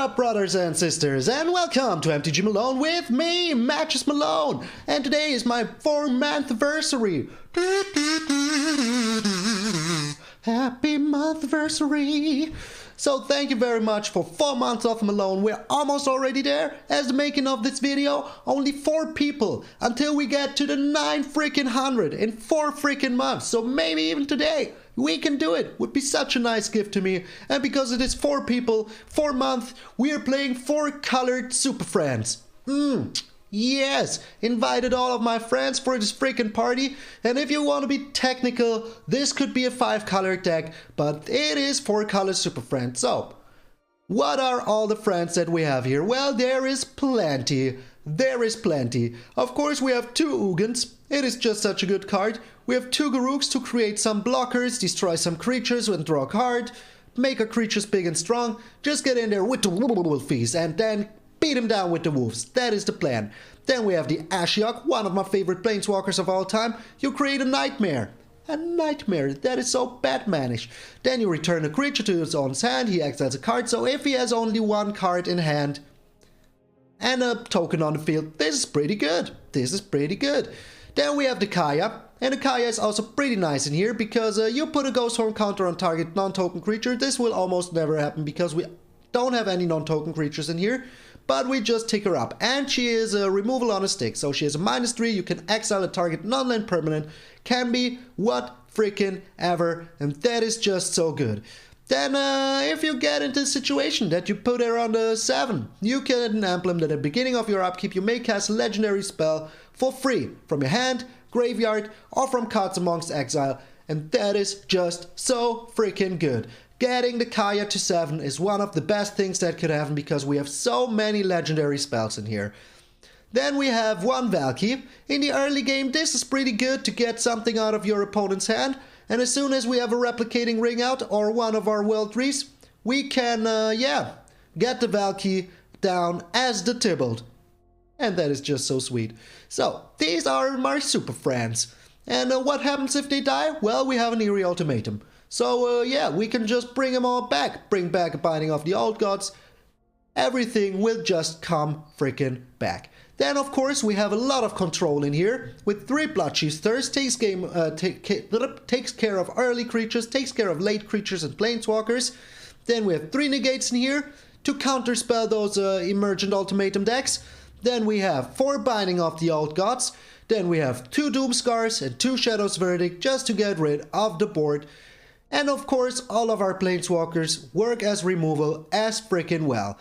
up, brothers and sisters, and welcome to MTG Malone with me, MtgA Malone. And today is my 4-month anniversary. Happy month anniversary. So thank you very much for 4 months of Malone. We're almost already there. As the making of this video, only 4 people until we get to the 900 in 4 freaking months. So maybe even today we can do it. Would be such a nice gift to me. And because it is 4 people, 4 months, we are playing 4 colored Super Friends. Yes, invited all of my friends for this freaking party, and if you want to be technical, this could be a 5-color deck, but it is 4-color Super Friends. So, what are all the friends that we have here? Well, there is plenty. There is plenty. Of course, we have 2 Ugins. It is just such a good card. We have 2 Garuks to create some blockers, destroy some creatures and draw a card, make our creatures big and strong, just get in there with the Wolfies, and then beat him down with the wolves. That is the plan. Then we have the Ashiok, one of my favorite planeswalkers of all time. You create a nightmare. A nightmare. That is so Batmanish. Then you return a creature to his own hand. He acts as a card. So if he has only 1 card in hand and a token on the field, this is pretty good. This is pretty good. Then we have the Kaya. And the Kaya is also pretty nice in here because you put a Ghost Horn counter on target non-token creature. This will almost never happen because we don't have any non-token creatures in here. But we just tick her up, and she is a removal on a stick, so she is a -3, you can exile a target non-land permanent, can be what freaking ever, and that is just so good. Then if you get into a situation that you put her on the 7, you can emblem that at the beginning of your upkeep you may cast a legendary spell for free from your hand, graveyard, or from Cards Amongst Exile, and that is just so freaking good. Getting the Kaya to 7 is one of the best things that could happen because we have so many legendary spells in here. Then we have 1 Valky. In the early game, this is pretty good to get something out of your opponent's hand. And as soon as we have a replicating ring out or one of our World Trees, we can, get the Valky down as the Tybalt. And that is just so sweet. So, these are my Super Friends. And what happens if they die? Well, we have an Eerie Ultimatum. So, we can just bring them all back. Bring back a Binding of the Old Gods. Everything will just come freaking back. Then, of course, we have a lot of control in here. With 3 Bloodchief's Thirst, takes care of early creatures, takes care of late creatures and planeswalkers. Then we have 3 Negates in here to counterspell those Emergent Ultimatum decks. Then we have 4 Binding of the Old Gods. Then we have 2 Doomskars and 2 Shadow's Verdict just to get rid of the board. And of course, all of our planeswalkers work as removal as freaking well.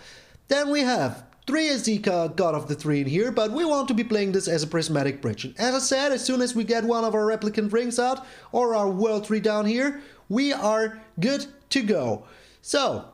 Then we have 3 Azika, God of the 3 in here, but we want to be playing this as a Prismatic Bridge. And as I said, as soon as we get one of our Replicant Rings out, or our World Tree down here, we are good to go. So,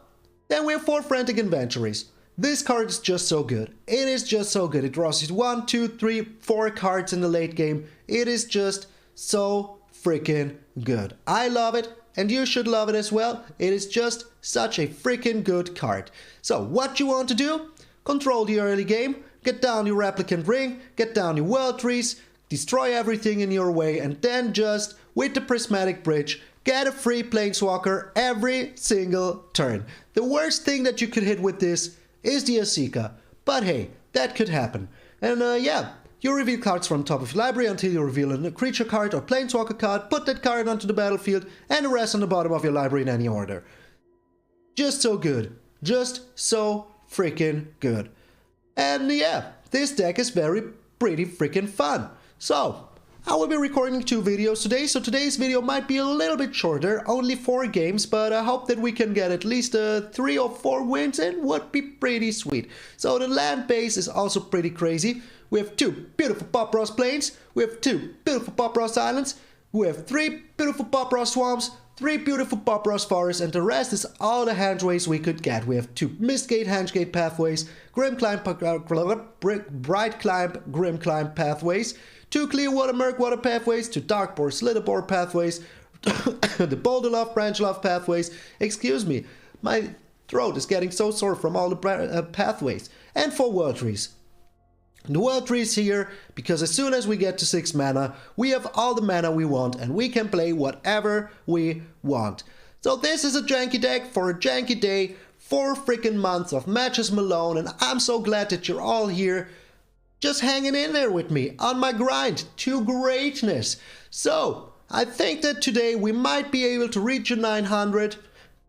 then we have 4 Frantic Adventurers. This card is just so good. It is just so good. It draws you 1, 2, 3, 4 cards in the late game. It is just so freaking good. I love it. And you should love it as well. It is just such a freaking good card. So what you want to do? Control the early game, get down your Replicant Ring, get down your World Trees, destroy everything in your way, and then just, with the Prismatic Bridge, get a free Planeswalker every single turn. The worst thing that you could hit with this is the Azika. But hey, that could happen. And you reveal cards from top of your library until you reveal a creature card or planeswalker card, put that card onto the battlefield, and the rest on the bottom of your library in any order. Just so good. Just so freaking good. And this deck is pretty freaking fun. So, I will be recording 2 videos today, so today's video might be a little bit shorter, only 4 games, but I hope that we can get at least 3 or 4 wins and would be pretty sweet. So the land base is also pretty crazy. We have 2 beautiful Pop Ross Plains, we have 2 beautiful Pop Ross Islands, we have 3 beautiful Pop Ross Swamps, 3 beautiful Pop Ross Forests, and the rest is all the handways we could get. We have 2 Mistgate, Hangegate pathways, Bright Climb, Grim Climb pathways, 2 Clearwater, Murkwater pathways, 2 Darkbore, Slitterbore pathways, the Boulder Love, Branch Love pathways. Excuse me, my throat is getting so sore from all the pathways. And 4 World Trees. The World Tree is here because as soon as we get to 6 mana, we have all the mana we want and we can play whatever we want. So this is a janky deck for a janky day 4 freaking months of matches Malone, and I'm so glad that you're all here just hanging in there with me on my grind to greatness. So I think that today we might be able to reach a 900,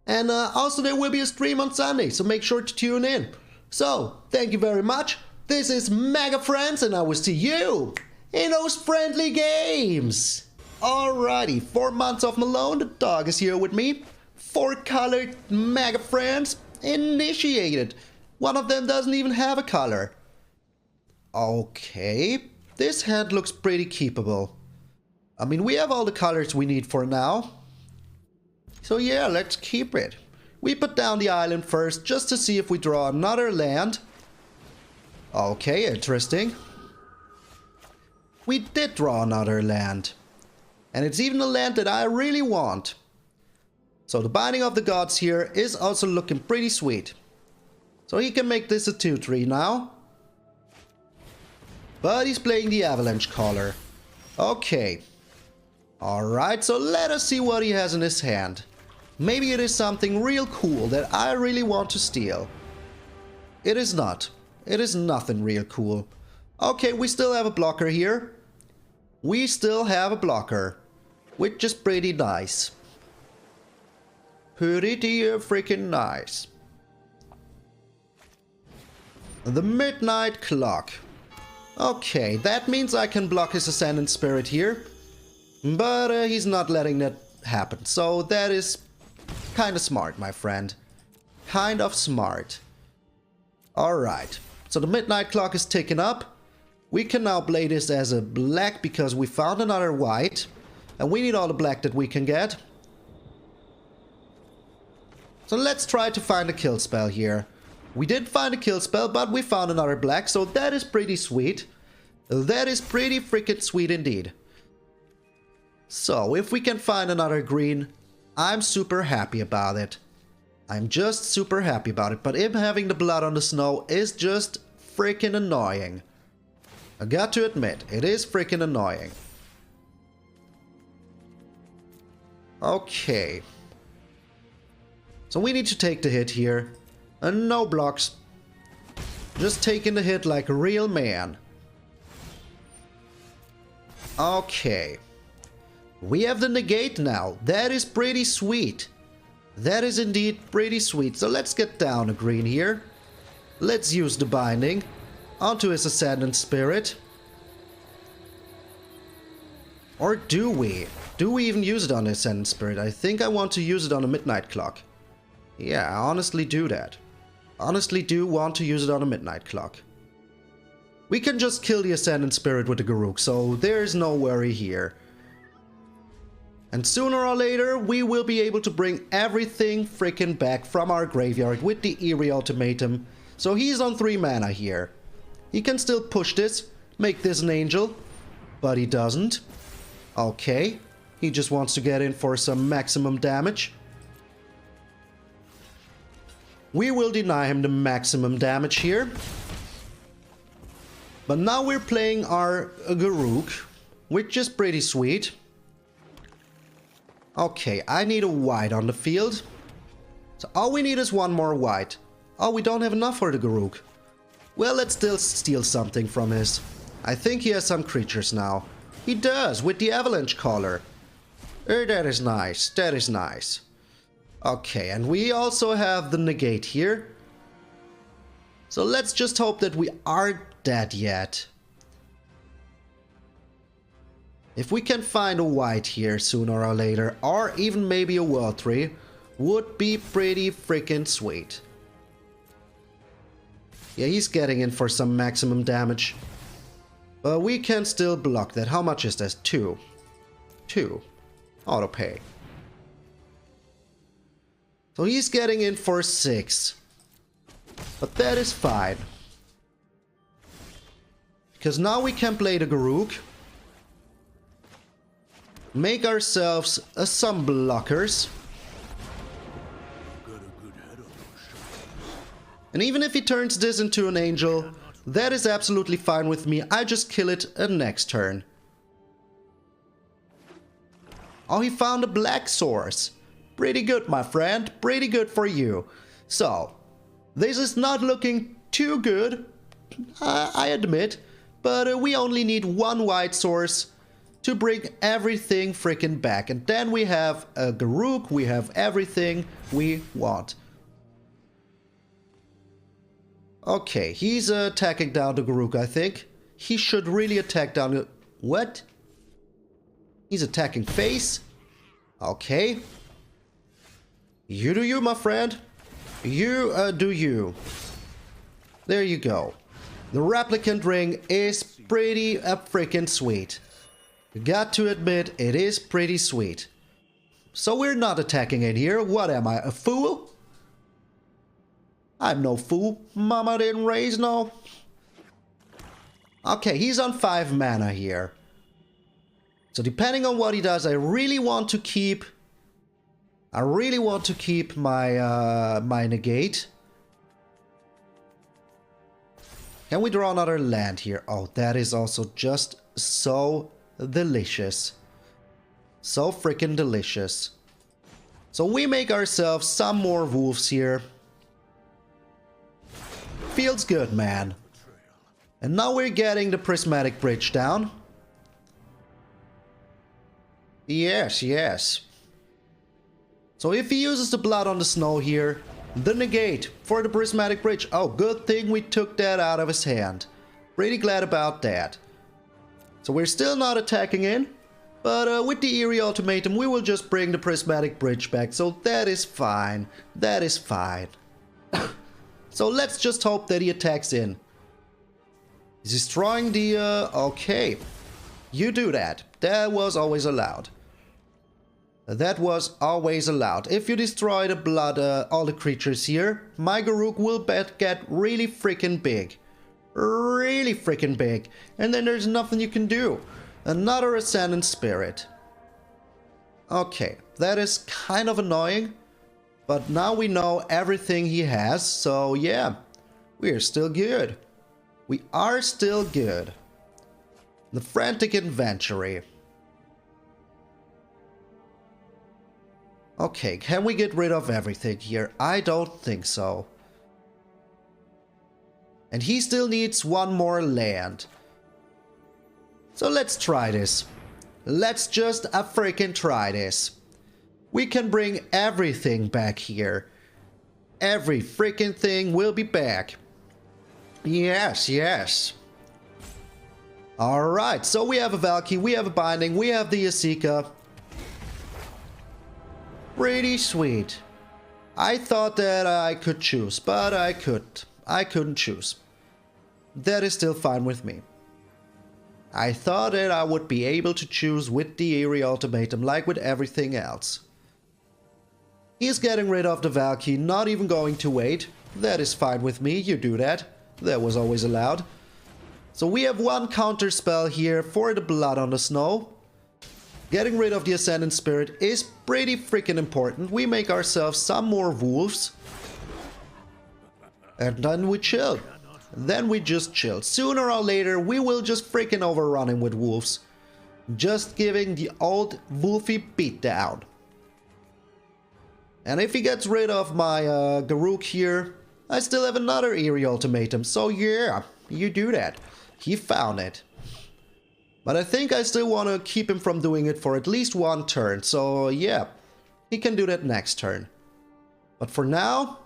and also there will be a stream on Sunday, so make sure to tune in. So thank you very much. This is Megafriends, and I will see you in those friendly games. Alrighty, 4 months of Malone, the dog is here with me. 4 colored Megafriends initiated. One of them doesn't even have a color. Okay, this head looks pretty keepable. I mean, we have all the colors we need for now. So yeah, let's keep it. We put down the island first just to see if we draw another land. Okay, interesting. We did draw another land. And it's even a land that I really want. So the Binding of the Gods here is also looking pretty sweet. So he can make this a 2/3 now. But he's playing the Avalanche Caller. Okay. Alright, so let us see what he has in his hand. Maybe it is something real cool that I really want to steal. It is not. It is nothing real cool. Okay, we still have a blocker here. We still have a blocker. Which is pretty nice. Pretty freaking nice. The Midnight Clock. Okay, that means I can block his Ascendant Spirit here. But he's not letting that happen. So that is kind of smart, my friend. Kind of smart. Alright. So the Midnight Clock is ticking up. We can now play this as a black because we found another white. And we need all the black that we can get. So let's try to find a kill spell here. We did find a kill spell, but we found another black. So that is pretty sweet. That is pretty freaking sweet indeed. So, if we can find another green, I'm super happy about it. I'm just super happy about it. But him having the blood on the snow is just freaking annoying. I got to admit, it is freaking annoying. Okay. So we need to take the hit here. And no blocks. Just taking the hit like a real man. Okay. We have the negate now. That is pretty sweet. That is indeed pretty sweet. So let's get down a green here. Let's use the binding onto his Ascendant Spirit. Or do we? Do we even use it on his Ascendant Spirit? I think I want to use it on a Midnight Clock. Yeah, I honestly do that. Honestly do want to use it on a Midnight Clock. We can just kill the Ascendant Spirit with the Garruk, so there's no worry here. And sooner or later, we will be able to bring everything freaking back from our graveyard with the Eerie Ultimatum. So he's on 3 mana here. He can still push this, make this an angel, but he doesn't. Okay, he just wants to get in for some maximum damage. We will deny him the maximum damage here. But now we're playing our Garruk, which is pretty sweet. Okay, I need a white on the field. So all we need is 1 more white. Oh, we don't have enough for the Garruk. Well, let's still steal something from his. I think he has some creatures now. He does, with the Avalanche Caller. That is nice, that is nice. Okay, and we also have the negate here. So let's just hope that we aren't dead yet. If we can find a white here sooner or later, or even maybe a World Tree, would be pretty freaking sweet. Yeah, he's getting in for some maximum damage. But we can still block that. How much is this? 2. 2. Auto pay. So he's getting in for 6. But that is fine. Because now we can play the Garruk. Make ourselves some blockers. And even if he turns this into an angel, that is absolutely fine with me. I just kill it next turn. Oh, he found a black source. Pretty good, my friend. Pretty good for you. So, this is not looking too good, I admit, but we only need one white source to bring everything freaking back. And then we have a Garruk, we have everything we want. Okay, he's attacking down the Garruk, I think. He should really attack down the... What? He's attacking face? Okay. You do you, my friend. You do you. There you go. The replicant ring is pretty freaking sweet. Got to admit, it is pretty sweet. So we're not attacking in here. What am I, a fool? I'm no fool. Mama didn't raise no. Okay, he's on 5 mana here. So depending on what he does, I really want to keep my my negate. Can we draw another land here? Oh, that is also just so delicious. So freaking delicious. So we make ourselves some more wolves here. Feels good, man. And now we're getting the prismatic bridge down. Yes, yes. So if he uses the blood on the snow here, the negate for the prismatic bridge. Oh, good thing we took that out of his hand. Pretty glad about that. So we're still not attacking in, but with the Eerie Ultimatum we will just bring the prismatic bridge back. So that is fine. That is fine. So let's just hope that he attacks in. He's destroying the... okay. You do that. That was always allowed. That was always allowed. If you destroy the blood, all the creatures here, my Garruk will get really freaking big. Really freaking big. And then there's nothing you can do. Another Ascendant Spirit. Okay, that is kind of annoying. But now we know everything he has, so yeah. We're still good. We are still good. The Frantic Inventory. Okay, can we get rid of everything here? I don't think so. And he still needs one more land. So let's try this. Let's just freaking try this. We can bring everything back here. Every freaking thing will be back. Yes, yes. Alright, so we have a Valky, we have a Binding, we have the Asika. Pretty sweet. I thought that I could choose, but I couldn't choose. That is still fine with me. I thought that I would be able to choose with the Eerie Ultimatum like with everything else. He's getting rid of the Valky, not even going to wait. That is fine with me, you do that. That was always allowed. So we have one counter spell here for the Blood on the Snow. Getting rid of the Ascendant Spirit is pretty freaking important. We make ourselves some more wolves. And then we chill. Then we just chill. Sooner or later we will just freaking overrun him with wolves. Just giving the old wolfy beatdown. And if he gets rid of my Garruk here, I still have another Eerie Ultimatum. So yeah, you do that. He found it. But I think I still want to keep him from doing it for at least one turn. So yeah, he can do that next turn. But for now,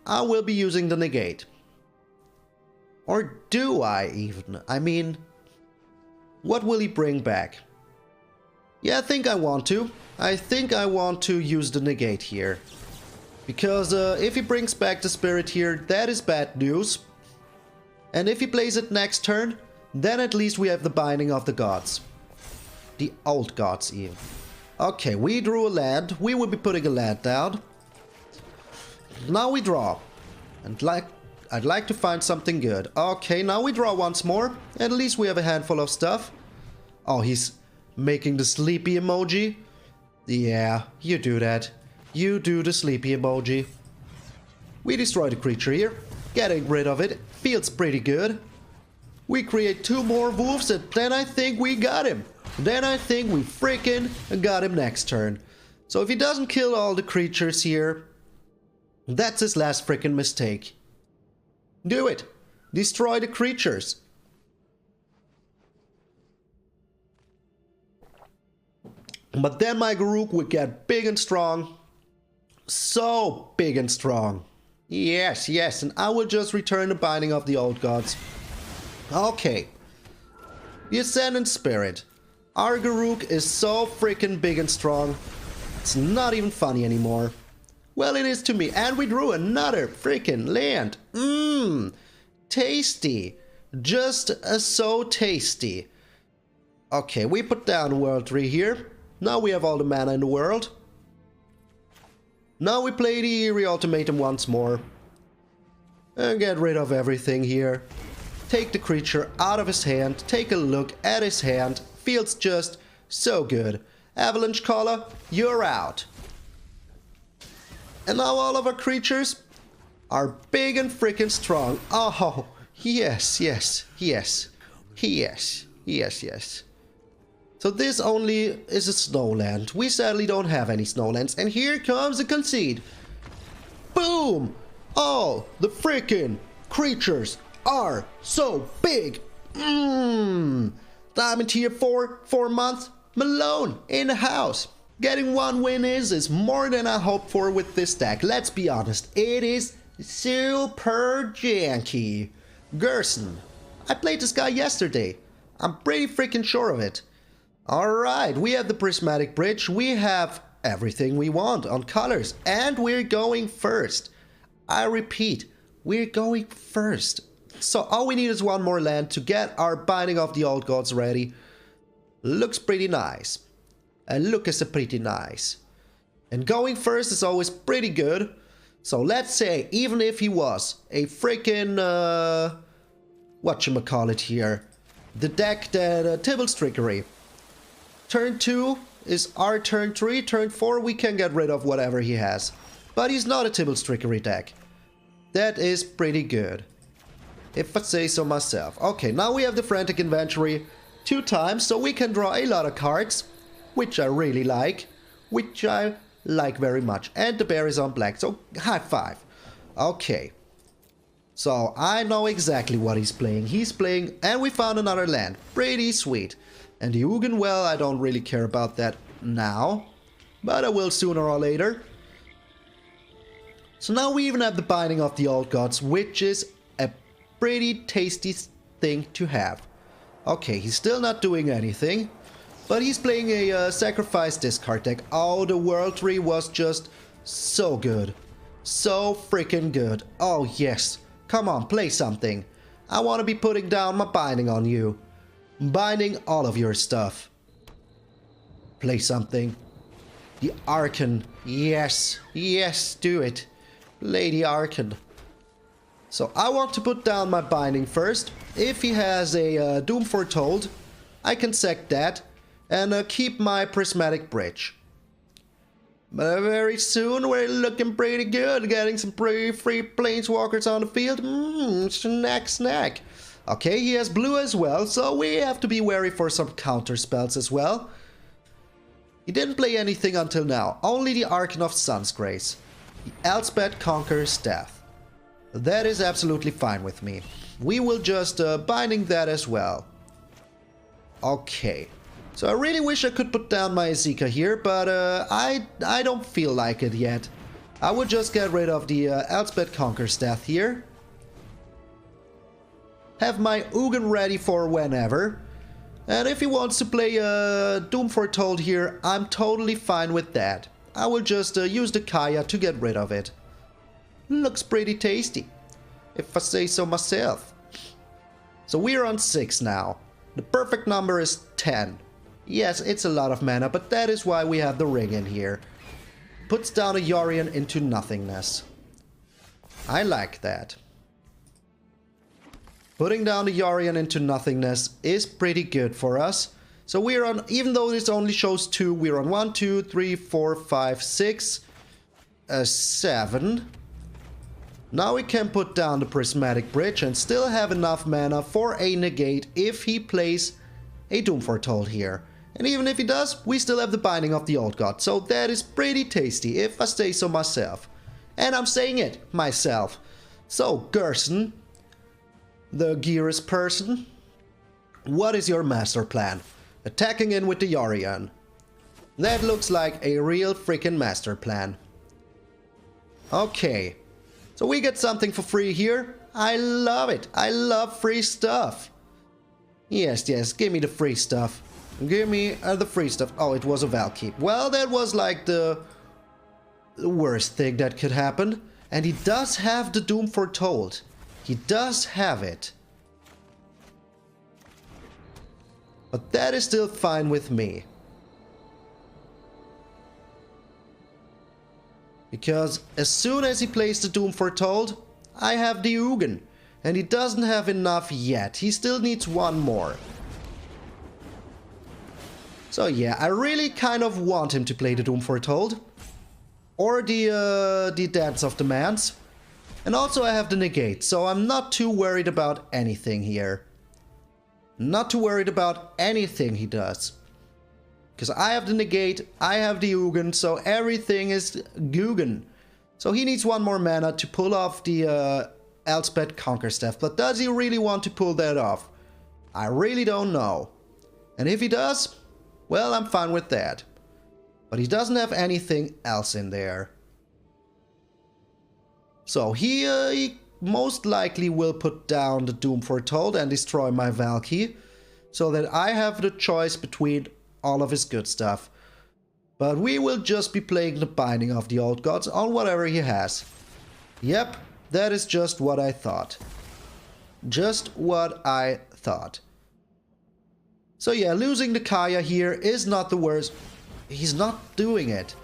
I will be using the negate. Or do I even? I mean, what will he bring back? Yeah, I think I want to. I think I want to use the negate here. Because if he brings back the spirit here, that is bad news. And if he plays it next turn, then at least we have the Binding of the Gods. The old gods even. Okay, we drew a land. We will be putting a land down. Now we draw. And I'd like to find something good. Okay, now we draw once more. At least we have a handful of stuff. Oh, he's making the sleepy emoji. Yeah, you do that. You do the sleepy emoji. We destroy the creature here. Getting rid of it feels pretty good. We create 2 more wolves and then I think we got him. Then I think we freaking got him next turn. So if he doesn't kill all the creatures here, That's his last freaking mistake. Do it. Destroy the creatures. But then my Garruk would get big and strong. So big and strong. Yes, yes, and I will just return the Binding of the Old Gods. Okay. The Ascendant Spirit. Our Garruk is so freaking big and strong. It's not even funny anymore. Well, it is to me. And we drew another freaking land. Tasty. Just so tasty. Okay, we put down World 3 here. Now we have all the mana in the world. Now we play the Eerie Ultimatum once more. And get rid of everything here. Take the creature out of his hand. Take a look at his hand. Feels just so good. Avalanche Caller, you're out. And now all of our creatures are big and freaking strong. Oh, yes, yes, yes, yes, yes, yes. So this only is a snowland. We sadly don't have any snowlands. And here comes the concede. Boom! All the freaking creatures are so big. Diamond tier 4, 4 months. Malone in the house. Getting one win is more than I hoped for with this deck. Let's be honest. It is super janky. Gerson. I played this guy yesterday. I'm pretty freaking sure of it. Alright, we have the Prismatic Bridge, we have everything we want on colors, and we're going first. I repeat, we're going first. So all we need is one more land to get our Binding of the Old Gods ready. Looks pretty nice. And look is pretty nice. And going first is always pretty good. So let's say, even if he was a freaking, whatchamacallit here, the deck that Tibble's Trickery. Turn 2 is our turn 3, turn 4 we can get rid of whatever he has. But he's not a Tibble's Trickery deck. That is pretty good. If I say so myself. Okay, now we have the Frantic Inventory 2 times, so we can draw a lot of cards. Which I really like. Which I like very much. And the bear is on black, so high five. Okay. So I know exactly what he's playing. He's playing, and we found another land. Pretty sweet. And the Ugin, well, I don't really care about that now. But I will sooner or later. So now we even have the Binding of the Old Gods, which is a pretty tasty thing to have. Okay, he's still not doing anything. But he's playing a Sacrifice Discard deck. Oh, the World 3 was just so good. So freaking good. Oh, yes. Come on, play something. I want to be putting down my Binding on you. Binding all of your stuff. Play something. The Archon. Yes. Yes, do it. Lady Archon. So I want to put down my Binding first. If he has a Doom Foretold, I can sack that. And keep my Prismatic Bridge. But very soon we're looking pretty good. Getting some pretty free Planeswalkers on the field. Snack, snack. Okay, he has blue as well, so we have to be wary for some counter spells as well. He didn't play anything until now, only the Archon of Sun's Grace. The Elspeth Conqueror's Death. That is absolutely fine with me. We will just Binding that as well. Okay. So I really wish I could put down my Azika here, but I don't feel like it yet. I would just get rid of the Elspeth Conqueror's Death here. Have my Ugin ready for whenever. And if he wants to play Doom Foretold here, I'm totally fine with that. I will just use the Kaya to get rid of it. Looks pretty tasty, if I say so myself. So we're on 6 now. The perfect number is 10. Yes, it's a lot of mana, but that is why we have the ring in here. Puts down a Yorion into nothingness. I like that. Putting down the Yorion into nothingness is pretty good for us. So we're on, even though this only shows 2, we're on 1, 2, 3, 4, 5, 6, 7. Now we can put down the Prismatic Bridge and still have enough mana for a negate if he plays a Doom Foretold here. And even if he does, we still have the Binding of the Old God. So that is pretty tasty, if I say so myself. And I'm saying it myself. So, Gerson, the Gearus person, what is your master plan? Attacking in with the Yorion. That looks like a real freaking master plan. Okay. So we get something for free here. I love it. I love free stuff. Yes, yes, give me the free stuff. Give me the free stuff. Oh, it was a Valkyrie. Well, that was like the worst thing that could happen. And he does have the Doom Foretold. He does have it. But that is still fine with me. Because as soon as he plays the Doom Foretold, I have the Ugin. And he doesn't have enough yet. He still needs one more. So yeah, I really kind of want him to play the Doom Foretold. Or the Dance of Demands. And also I have the Negate, so I'm not too worried about anything here. Not too worried about anything he does. Because I have the Negate, I have the Ugin, so everything is Guggen. So he needs one more mana to pull off the Elspeth Conquer Staff. But does he really want to pull that off? I really don't know. And if he does, well, I'm fine with that. But he doesn't have anything else in there. So he most likely will put down the Doom Foretold and destroy my Valkyrie. So that I have the choice between all of his good stuff. But we will just be playing the Binding of the Old Gods on whatever he has. Yep, that is just what I thought. Just what I thought. So yeah, losing the Kaya here is not the worst. He's not doing it.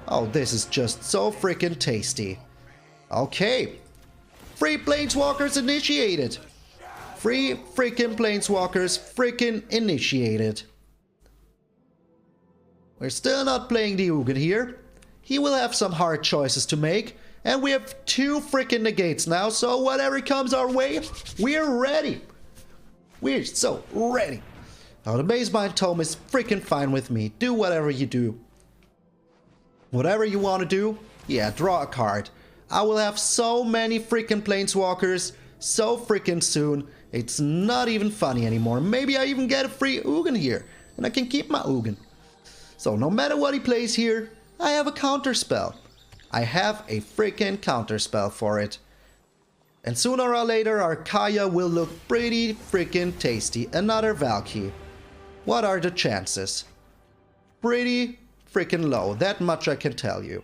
Oh, this is just so freaking tasty. Okay. Free Planeswalkers initiated. Free freaking Planeswalkers freaking initiated. We're still not playing the Ugin here. He will have some hard choices to make. And we have 2 freaking negates now. So whatever comes our way, we're ready. We're so ready. Now the Mazebind Tome is freaking fine with me. Do whatever you do. Whatever you want to do, yeah, draw a card. I will have so many freaking Planeswalkers so freaking soon. It's not even funny anymore. Maybe I even get a free Ugin here. And I can keep my Ugin. So no matter what he plays here, I have a counterspell. I have a freaking counterspell for it. And sooner or later our Kaya will look pretty freaking tasty. Another Valkyrie. What are the chances? Pretty freaking low, that much I can tell you.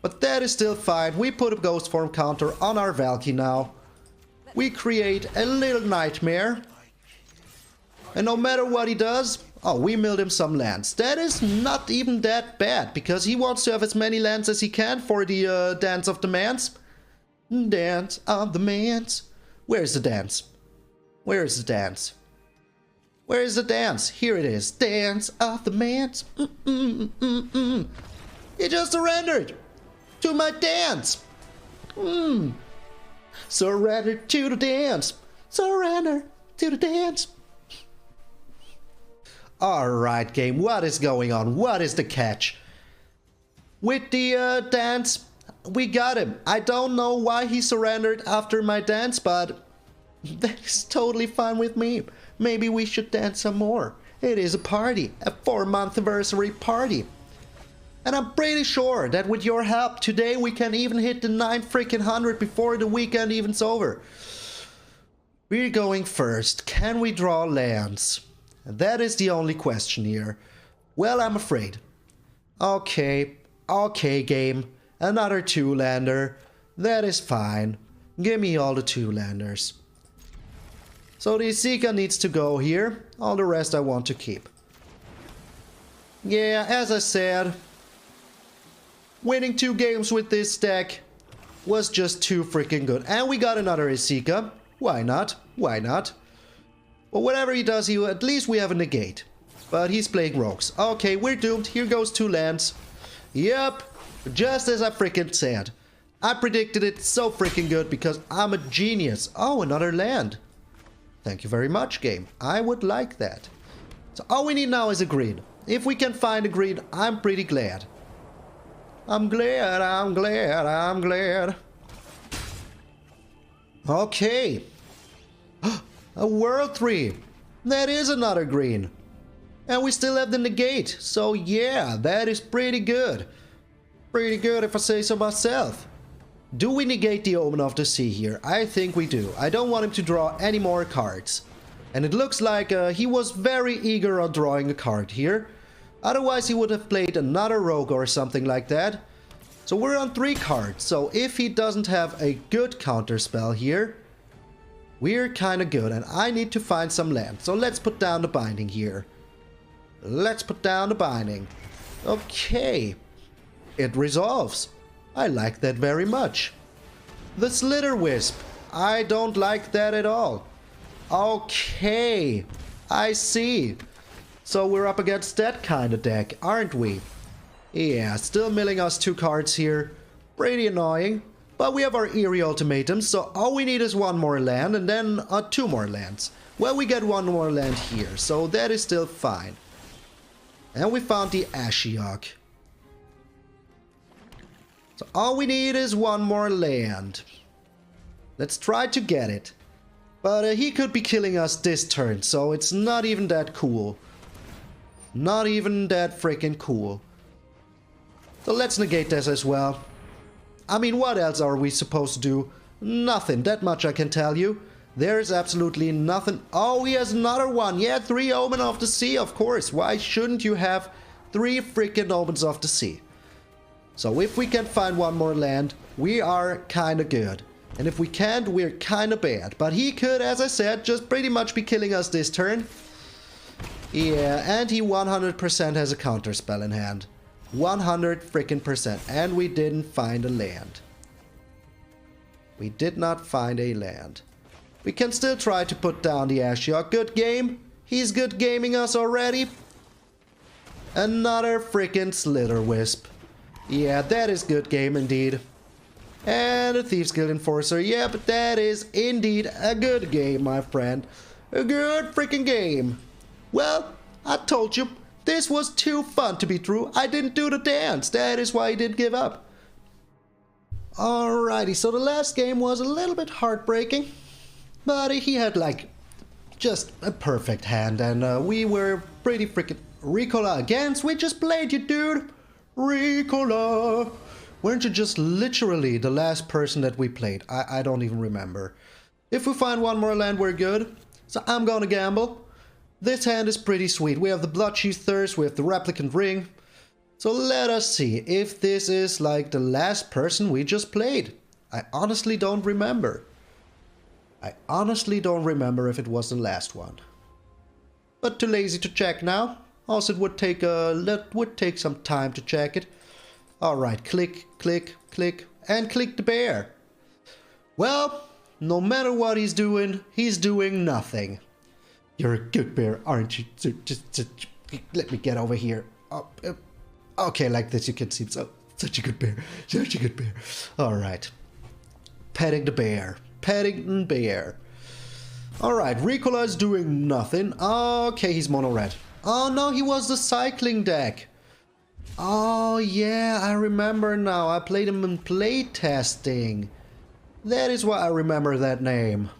But that is still fine. We put a Ghost Form counter on our Valkyrie now. We create a little nightmare. And no matter what he does, oh, we milled him some lands. That is not even that bad, because he wants to have as many lands as he can for the Dance of Demands. Dance of Demands. Where's the dance? Where is the dance? Where is the dance? Here it is. Dance of the Mans. He just surrendered to my dance. Surrender to the dance. Surrender to the dance. Alright, game. What is going on? What is the catch? With the dance, we got him. I don't know why he surrendered after my dance, but that is totally fine with me. Maybe we should dance some more. It is a party, a 4-month anniversary party. And I'm pretty sure that with your help today we can even hit the 900 before the weekend even's over. We're going first. Can we draw lands? That is the only question here. Well, I'm afraid. Okay, game. Another 2-lander. That is fine. Give me all the 2-landers. So the Zika needs to go here. All the rest I want to keep. Yeah, as I said, winning 2 games with this deck was just too freaking good. And we got another Zika. Why not? Why not? But whatever he does, at least we have a negate. But he's playing rogues. Okay, we're doomed. Here goes 2 lands. Yep, just as I freaking said. I predicted it so freaking good because I'm a genius. Oh, another land. Thank you very much, game. I would like that. So all we need now is a green. If we can find a green, I'm pretty glad. I'm glad, I'm glad, I'm glad. Okay. A World 3. That is another green. And we still have the negate. So yeah, that is pretty good. Pretty good if I say so myself. Do we negate the Omen of the Sea here? I think we do. I don't want him to draw any more cards. And it looks like he was very eager on drawing a card here. Otherwise he would have played another rogue or something like that. So we're on 3 cards. So if he doesn't have a good counterspell here, we're kind of good. And I need to find some land. So let's put down the binding here. Let's put down the binding. Okay. It resolves. I like that very much. The Slither Wisp. I don't like that at all. Okay. I see. So we're up against that kind of deck, aren't we? Yeah, still milling us 2 cards here. Pretty annoying. But we have our Eerie Ultimatum, so all we need is 1 more land and then 2 more lands. Well, we get 1 more land here, so that is still fine. And we found the Ashiok. So all we need is 1 more land. Let's try to get it. But he could be killing us this turn, so it's not even that cool. Not even that freaking cool. So let's negate this as well. I mean, what else are we supposed to do? Nothing, that much I can tell you. There's absolutely nothing. Oh, he has another one. Yeah, 3 Omen of the Sea, of course. Why shouldn't you have 3 freaking Omens of the Sea? So if we can find 1 more land, we are kind of good. And if we can't, we're kind of bad. But he could, as I said, just pretty much be killing us this turn. Yeah, and he 100% has a counterspell in hand. 100 freaking percent. And we didn't find a land. We did not find a land. We can still try to put down the Ashiok. Good game. He's good gaming us already. Another freaking Slither Wisp. Yeah, that is good game indeed. And a Thieves Guild Enforcer. Yeah, but that is indeed a good game, my friend. A good freaking game. Well, I told you, this was too fun to be true. I didn't do the dance. That is why I did give up. Alrighty, so the last game was a little bit heartbreaking. But he had like just a perfect hand. And we were pretty freaking... Ricola against? We just played you, dude. Ricola. Weren't you just literally the last person that we played? I don't even remember. If we find 1 more land, we're good. So I'm gonna gamble. This hand is pretty sweet. We have the Bloodchief Thirst, we have the Replicant Ring. So let us see if this is like the last person we just played. I honestly don't remember. I honestly don't remember if it was the last one. But too lazy to check now. Also, it would take some time to check it. Alright, click, click, click, and click the bear. Well, no matter what he's doing nothing. You're a good bear, aren't you? Just let me get over here. Okay, like this you can see. Such a good bear. Such a good bear. Alright. Petting the bear. Petting the bear. Alright, Ricola is doing nothing. Okay, he's mono red. Oh no, he was the cycling deck. Oh yeah, I remember now. I played him in playtesting. That is why I remember that name.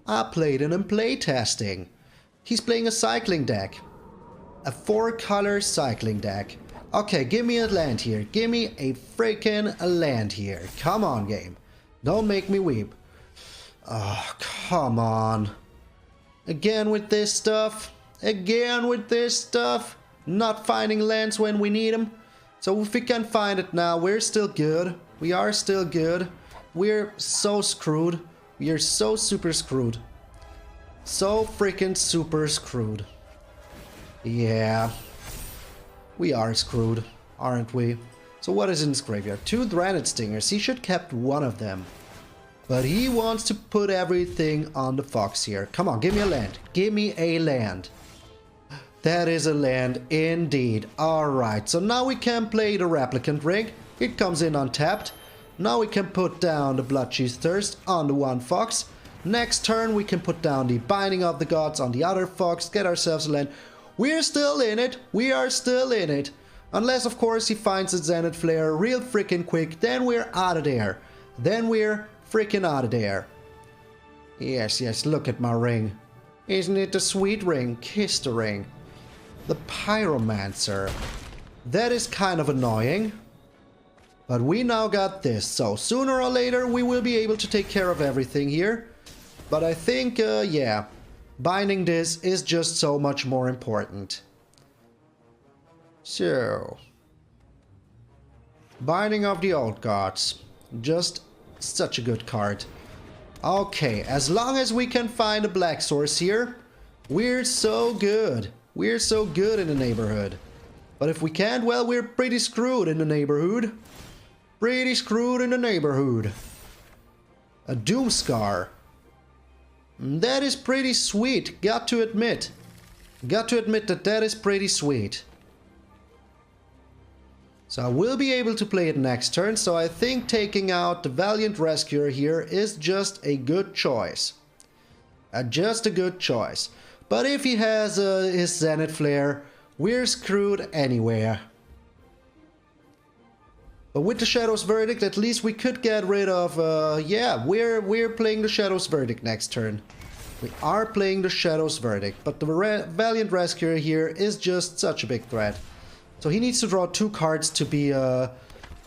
I played him in playtesting. He's playing a cycling deck. A 4-color cycling deck. Okay, give me a land here. Give me a freaking land here. Come on, game. Don't make me weep. Oh, come on. Again with this stuff. Again with this stuff. Not finding lands when we need them. So if we can find it now, we're still good. We are still good. We're so screwed. We are so super screwed. So freaking super screwed. Yeah. We are screwed, aren't we? So what is in his graveyard? 2 Dranid Stingers. He should kept 1 of them. But he wants to put everything on the Fox here. Come on, give me a land. Give me a land. That is a land indeed. Alright, so now we can play the Replicant Ring. It comes in untapped. Now we can put down the Bloodchief Thirst on the 1 Fox. Next turn we can put down the Binding of the Gods on the other Fox. Get ourselves a land. We're still in it. We are still in it. Unless, of course, he finds a Zenith Flare real freaking quick, then we're out of there. Then we're freaking out of there. Yes, yes, look at my ring. Isn't it a sweet ring? Kiss the ring. The Pyromancer. That is kind of annoying. But we now got this, so sooner or later we will be able to take care of everything here. But I think, yeah, binding this is just so much more important. So, Binding of the Old Gods. Just such a good card. Okay, as long as we can find a black source here, we're so good. We're so good in the neighborhood. But if we can't, well, we're pretty screwed in the neighborhood. Pretty screwed in the neighborhood. A Doomscar. That is pretty sweet, got to admit. Got to admit that that is pretty sweet. So I will be able to play it next turn, so I think taking out the Valiant Rescuer here is just a good choice. Just a good choice. But if he has his Zenith Flare, we're screwed anywhere. But with the Shadow's Verdict, at least we could get rid of, yeah, we're playing the Shadow's Verdict next turn. We are playing the Shadow's Verdict, but the Valiant Rescuer here is just such a big threat. So he needs to draw 2 cards to be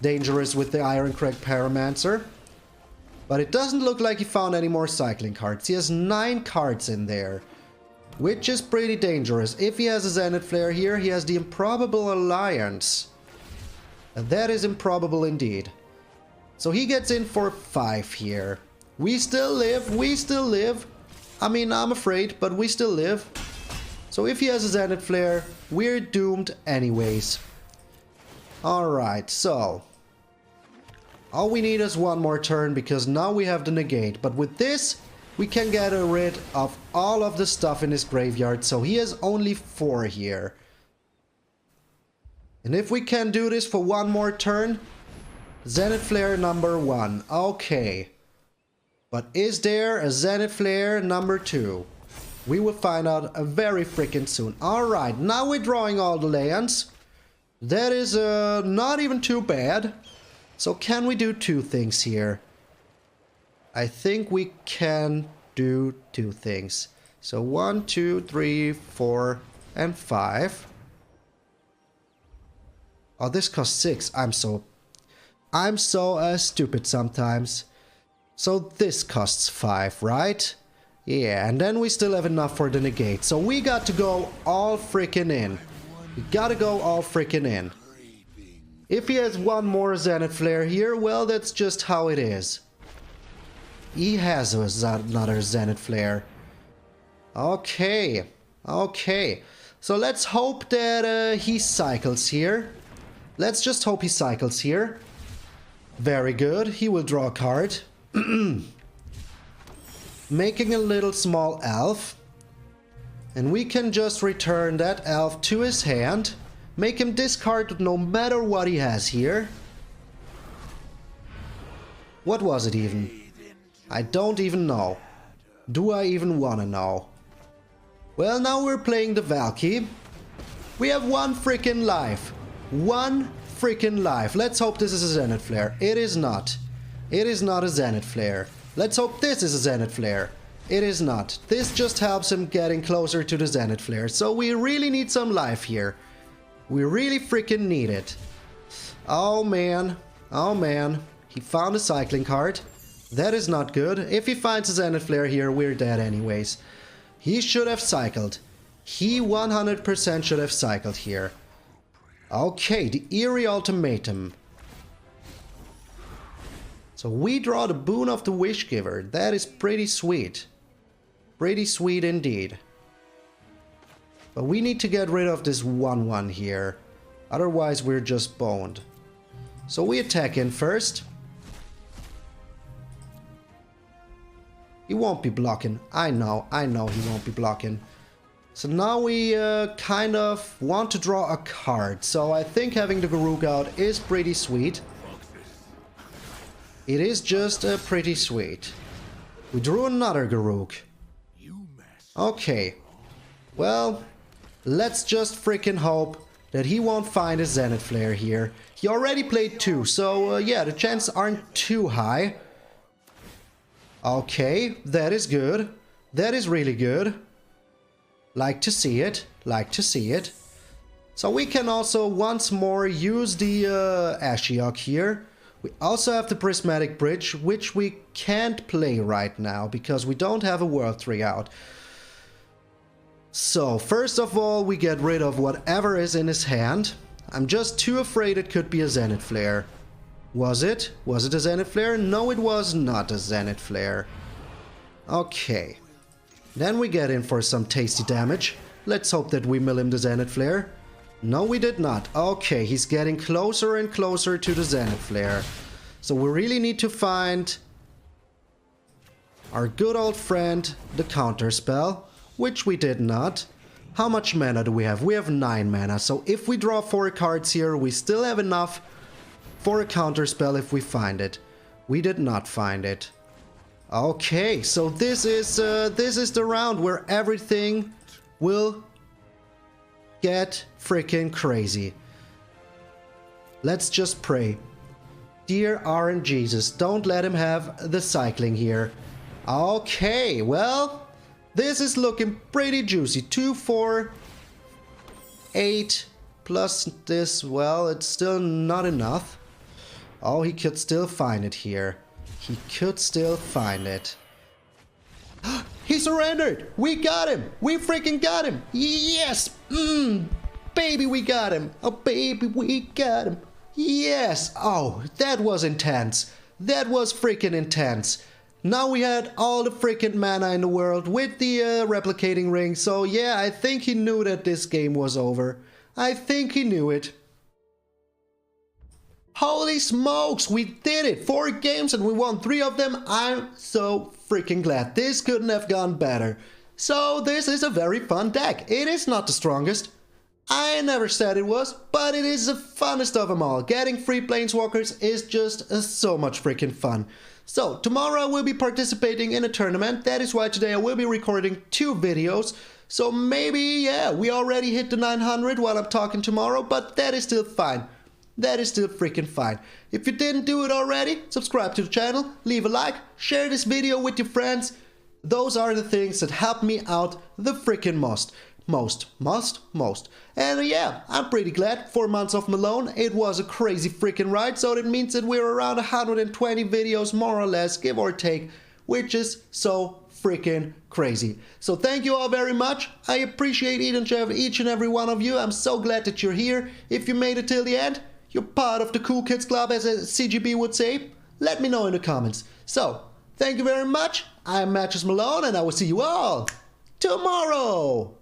dangerous with the Ironcrag Pyromancer. But it doesn't look like he found any more cycling cards. He has 9 cards in there, which is pretty dangerous. If he has a Zenith Flare here, he has the Improbable Alliance. And that is improbable indeed. So he gets in for 5 here. We still live, we still live. I mean, I'm afraid, but we still live. So if he has a Zenith Flare, we're doomed anyways. Alright, so all we need is 1 more turn, because now we have the negate. But with this, we can get rid of all of the stuff in his graveyard. So he has only 4 here. And if we can do this for 1 more turn, Zenith Flare number 1. Okay. But is there a Zenith Flare number 2? We will find out very freaking soon. Alright, now we're drawing all the lands. That is not even too bad. So can we do 2 things here? I think we can do 2 things. So 1, 2, 3, 4, and 5. Oh, this costs 6. I'm so stupid sometimes. So this costs 5, right? Yeah, and then we still have enough for the negate. So we got to go all freaking in. We gotta go all freaking in. If he has 1 more Zenith Flare here, well, that's just how it is. He has another Zenith Flare. Okay. Okay. So let's hope that he cycles here. Let's just hope he cycles here. Very good. He will draw a card. Making a little small elf. And we can just return that elf to his hand. Make him discard no matter what he has here. What was it even? I don't even know. Do I even want to know? Well, now we're playing the Valky. We have 1 freaking life. 1 freaking life. Let's hope this is a Zenith Flare. It is not. It is not a Zenith Flare. Let's hope this is a Zenith Flare. It is not. This just helps him getting closer to the Zenith Flare. So we really need some life here. We really freaking need it. Oh man. Oh man. He found a cycling card. That is not good. If he finds a Zenith Flare here, we're dead anyways. He should have cycled. He 100% should have cycled here. Okay, the Eerie Ultimatum. So we draw the Boon of the Wishgiver. That is pretty sweet. Pretty sweet indeed. But we need to get rid of this 1/1 here. Otherwise we're just boned. So we attack in first. He won't be blocking. I know he won't be blocking. So now we kind of want to draw a card. So I think having the Garruk out is pretty sweet. It is just pretty sweet. We drew another Garruk. Okay. Well, let's just freaking hope that he won't find a Zenith Flare here. He already played 2, so yeah, the chances aren't too high. Okay, that is good. That is really good. Like to see it. Like to see it. So we can also once more use the Ashiok here. We also have the Prismatic Bridge, which we can't play right now because we don't have a World Tree out. So first of all, we get rid of whatever is in his hand. I'm just too afraid it could be a Zenith Flare. Was it? Was it a Zenith Flare? No, it was not a Zenith Flare. Okay. Then we get in for some tasty damage. Let's hope that we mill him the Zenith Flare. No, we did not. Okay, he's getting closer and closer to the Zenith Flare. So we really need to find our good old friend, the counter spell, which we did not. How much mana do we have? We have 9 mana. So if we draw 4 cards here, we still have enough for a counter spell if we find it. We did not find it. Okay, so this is the round where everything will get freaking crazy. Let's just pray. Dear RNGesus, don't let him have the cycling here. Okay, well, this is looking pretty juicy. 2, 4, 8 plus this. Well, it's still not enough. Oh, he could still find it here. He could still find it. He surrendered! We got him! We freaking got him! Yes! Baby, we got him! Oh, baby, we got him! Yes! Oh, that was intense. That was freaking intense. Now we had all the freaking mana in the world with the replicating ring. So yeah, I think he knew that this game was over. I think he knew it. Holy smokes, we did it! 4 games and we won 3 of them. I'm so freaking glad. This couldn't have gone better. So this is a very fun deck. It is not the strongest. I never said it was, but it is the funnest of them all. Getting free Planeswalkers is just so much freaking fun. So tomorrow I will be participating in a tournament. That is why today I will be recording 2 videos. So maybe, yeah, we already hit the 900 while I'm talking tomorrow, but that is still fine. That is still freaking fine. If you didn't do it already, subscribe to the channel, leave a like, share this video with your friends. Those are the things that help me out the freaking most. And yeah, I'm pretty glad. 4 months of Malone. It was a crazy freaking ride. So that means that we're around 120 videos more or less, give or take, which is so freaking crazy. So thank you all very much. I appreciate each and every one of you. I'm so glad that you're here. If you made it till the end, you're part of the cool kids club, as a CGB would say. Let me know in the comments. So, thank you very much. I'm MTG Malone, and I will see you all tomorrow.